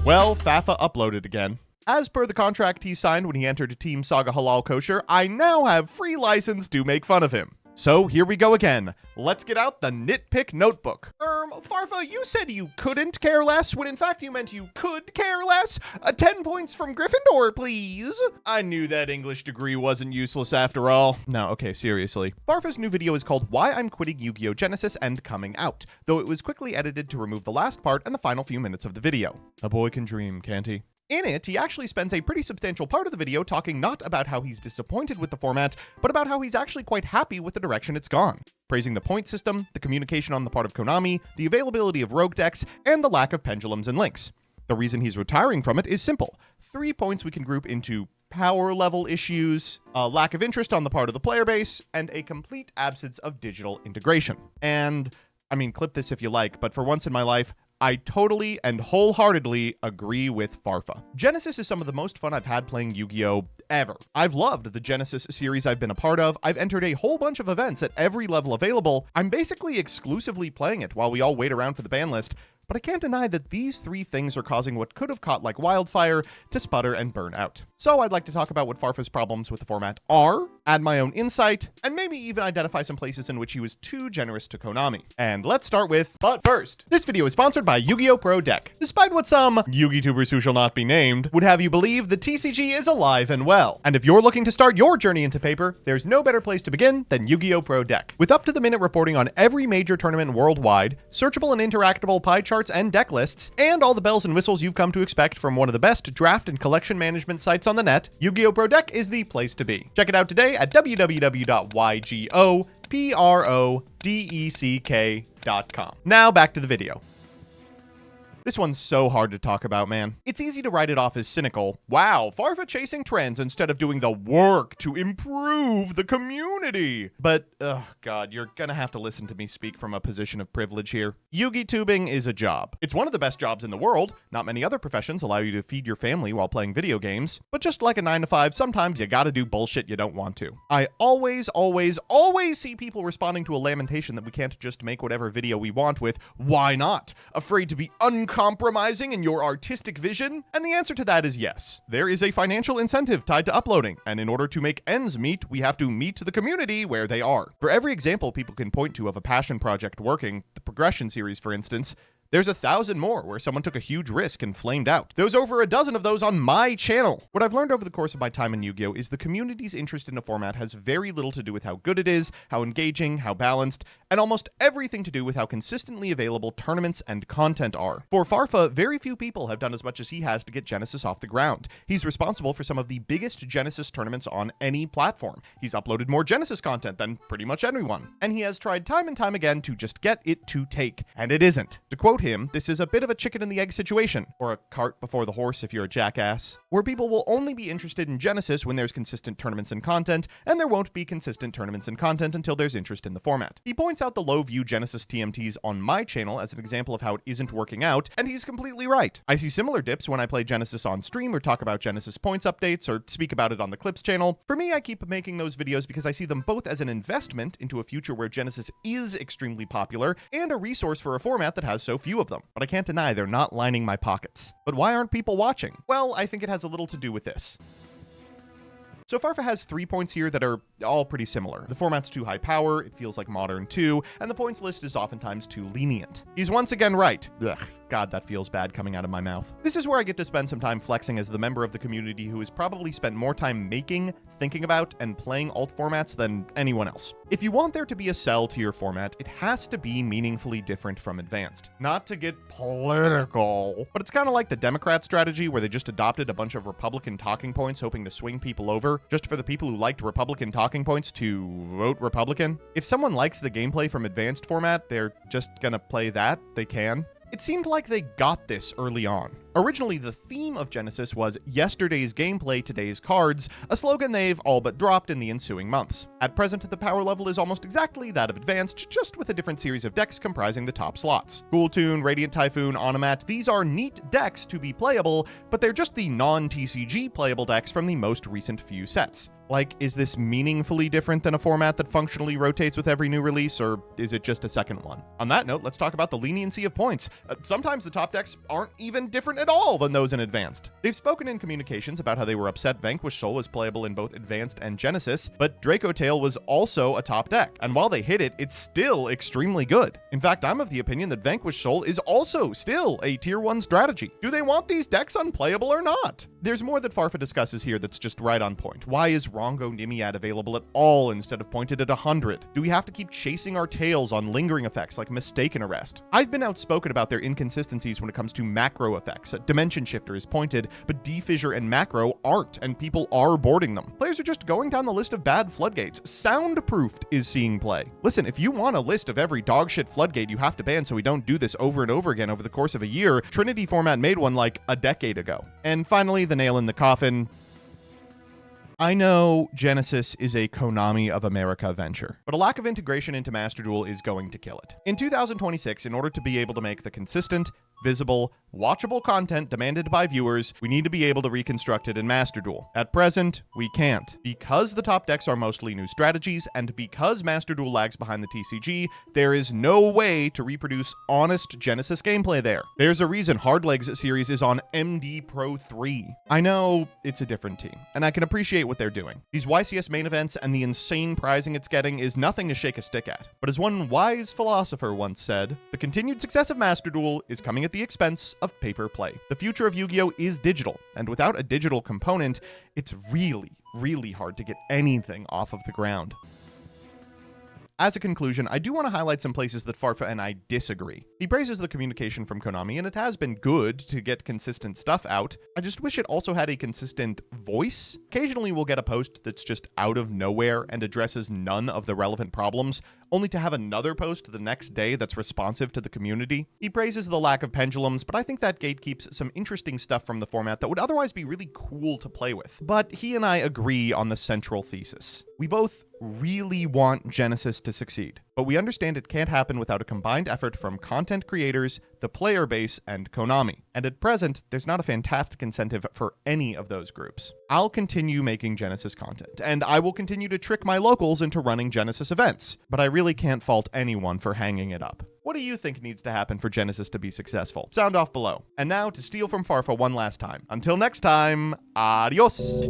Well, Farfa uploaded again. As per the contract he signed when he entered Team Saga Halal Kosher, I now have free license to make fun of him. So here we go again. Let's get out the nitpick notebook. Farfa, you said you couldn't care less, when in fact you meant you could care less? 10 points from Gryffindor, please. I knew that English degree wasn't useless after all. No, okay, seriously. Farfa's new video is called Why I'm Quitting Yu-Gi-Oh! Genesis and Coming Out, though it was quickly edited to remove the last part and the final few minutes of the video. A boy can dream, can't he? In it, he actually spends a pretty substantial part of the video talking not about how he's disappointed with the format, but about how he's actually quite happy with the direction it's gone. Praising the point system, the communication on the part of Konami, the availability of rogue decks, and the lack of pendulums and links. The reason he's retiring from it is simple. 3 points we can group into power level issues, a lack of interest on the part of the player base, and a complete absence of digital integration. And, I mean, clip this if you like, but for once in my life, I totally and wholeheartedly agree with Farfa. Genesys is some of the most fun I've had playing Yu-Gi-Oh! Ever. I've loved the Genesys series I've been a part of. I've entered a whole bunch of events at every level available. I'm basically exclusively playing it while we all wait around for the ban list. But I can't deny that these 3 things are causing what could have caught like wildfire to sputter and burn out. So I'd like to talk about what Farfa's problems with the format are, add my own insight, and maybe even identify some places in which he was too generous to Konami. And let's start with, but first, this video is sponsored by Yu-Gi-Oh! Pro Deck. Despite what some Yu-Gi-Tubers who shall not be named would have you believe, the TCG is alive and well. And if you're looking to start your journey into paper, there's no better place to begin than Yu-Gi-Oh! Pro Deck. With up-to-the-minute reporting on every major tournament worldwide, searchable and interactable pie charts and deck lists, and all the bells and whistles you've come to expect from one of the best draft and collection management sites on the net, Yu-Gi-Oh! Pro Deck is the place to be. Check it out today at www.ygoprodeck.com. Now back to the video. This one's so hard to talk about, man. It's easy to write it off as cynical. Wow, Farfa chasing trends instead of doing the work to improve the community. But, oh god, you're gonna have to listen to me speak from a position of privilege here. Yu-Gi tubing is a job. It's one of the best jobs in the world. Not many other professions allow you to feed your family while playing video games. But just like a 9-to-5, sometimes you gotta do bullshit you don't want to. I always see people responding to a lamentation that we can't just make whatever video we want with, why not? Afraid to be uncompromising in your artistic vision? And the answer to that is yes. There is a financial incentive tied to uploading, and in order to make ends meet, we have to meet the community where they are. For every example people can point to of a passion project working, the progression series for instance, there's 1,000 more where someone took a huge risk and flamed out. There's over a dozen of those on my channel. What I've learned over the course of my time in Yu-Gi-Oh! Is the community's interest in a format has very little to do with how good it is, how engaging, how balanced, and almost everything to do with how consistently available tournaments and content are. For Farfa, very few people have done as much as he has to get Genesys off the ground. He's responsible for some of the biggest Genesys tournaments on any platform. He's uploaded more Genesys content than pretty much anyone. And he has tried time and time again to just get it to take. And it isn't. To quote him, this is a bit of a chicken and the egg situation, or a cart before the horse if you're a jackass, where people will only be interested in Genesys when there's consistent tournaments and content, and there won't be consistent tournaments and content until there's interest in the format. He points out the low view Genesys TMTs on my channel as an example of how it isn't working out, and he's completely right. I see similar dips when I play Genesys on stream or talk about Genesys points updates or speak about it on the Clips channel. For me, I keep making those videos because I see them both as an investment into a future where Genesys is extremely popular and a resource for a format that has so few of them. But I can't deny they're not lining my pockets. But why aren't people watching? Well, I think it has a little to do with this. So Farfa has 3 points here that are all pretty similar. The format's too high power, it feels like Modern 2, and the points list is oftentimes too lenient. He's once again right. Ugh. God, that feels bad coming out of my mouth. This is where I get to spend some time flexing as the member of the community who has probably spent more time making, thinking about, and playing alt formats than anyone else. If you want there to be a sell to your format, it has to be meaningfully different from advanced. Not to get political, but it's kind of like the Democrat strategy where they just adopted a bunch of Republican talking points hoping to swing people over, just for the people who liked Republican talking points to vote Republican. If someone likes the gameplay from advanced format, they're just gonna play that. They can. It seemed like they got this early on. Originally, the theme of Genesys was yesterday's gameplay, today's cards, a slogan they've all but dropped in the ensuing months. At present, the power level is almost exactly that of Advanced, just with a different series of decks comprising the top slots. Cool Tune, Radiant Typhoon, Onomat, these are neat decks to be playable, but they're just the non-TCG playable decks from the most recent few sets. Like, is this meaningfully different than a format that functionally rotates with every new release, or is it just a second one? On that note, let's talk about the leniency of points. Sometimes the top decks aren't even different at all than those in Advanced. They've spoken in communications about how they were upset Vanquish Soul was playable in both Advanced and Genesis, but Draco Tail was also a top deck, and while they hit it, it's still extremely good. In fact, I'm of the opinion that Vanquish Soul is also still a tier 1 strategy. Do they want these decks unplayable or not? There's more that Farfa discusses here that's just right on point. Why is Rongo Nimiad available at all instead of pointed at 100? Do we have to keep chasing our tails on lingering effects like Mistaken Arrest? I've been outspoken about their inconsistencies when it comes to macro effects. Dimension Shifter is pointed, but Defissure and Macro aren't, and people are boarding them. Players are just going down the list of bad floodgates. Soundproofed is seeing play. Listen, if you want a list of every dogshit floodgate you have to ban so we don't do this over and over again over the course of a year, Trinity Format made one like a decade ago. And finally, the nail in the coffin. I know Genesys is a Konami of America venture, but a lack of integration into Master Duel is going to kill it. In 2026, in order to be able to make the consistent, visible, watchable content demanded by viewers, we need to be able to reconstruct it in Master Duel. At present, we can't. Because the top decks are mostly new strategies, and because Master Duel lags behind the TCG, there is no way to reproduce honest Genesis gameplay there. There's a reason Hardlegs series is on MD Pro 3. I know it's a different team, and I can appreciate what they're doing. These YCS main events and the insane prizing it's getting is nothing to shake a stick at. But as one wise philosopher once said, the continued success of Master Duel is coming at the expense of paper play. The future of Yu-Gi-Oh! Is digital, and without a digital component, it's really, really hard to get anything off of the ground. As a conclusion, I do want to highlight some places that Farfa and I disagree. He praises the communication from Konami, and it has been good to get consistent stuff out. I just wish it also had a consistent voice. Occasionally we'll get a post that's just out of nowhere and addresses none of the relevant problems, only to have another post the next day that's responsive to the community. He praises the lack of pendulums, but I think that gatekeeps some interesting stuff from the format that would otherwise be really cool to play with. But he and I agree on the central thesis. We both really want Genesys to succeed, but we understand it can't happen without a combined effort from content creators, the player base, and Konami. And at present, there's not a fantastic incentive for any of those groups. I'll continue making Genesys content, and I will continue to trick my locals into running Genesys events, but I really can't fault anyone for hanging it up. What do you think needs to happen for Genesys to be successful? Sound off below. And now to steal from Farfa one last time. Until next time, adios!